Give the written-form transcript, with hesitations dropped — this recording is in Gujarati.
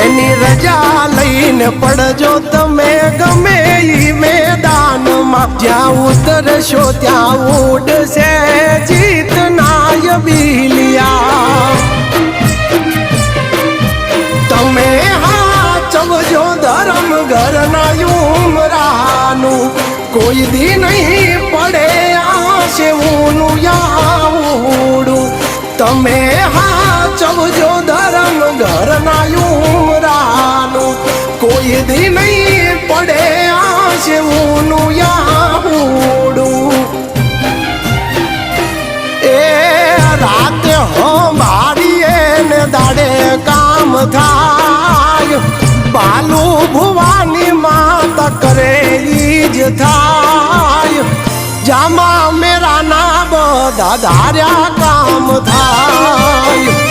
એની રજા લઈને પડજો તમે ગમે ઈ મેદાનમાં જ્યાં ઉતરશો ત્યાં ઉડશે જીતના બિલિયા તમે હાચવજો ધર્મ ઘરના ઉમરાનું કોઈ દી નહીં પડે આશેવું યાવડું તમે હાચવજો ધર્મ ઘરના ઉમરાનું કોઈ દી નહીં પડે આશેવું યાવડું એ રાતે હો મારીએ ને દાડે કામ થાય બાલુ ભુવાની માતા કરે ઈ જ થાય જામા મેરા ના બધા ધાર્યા કામ થાય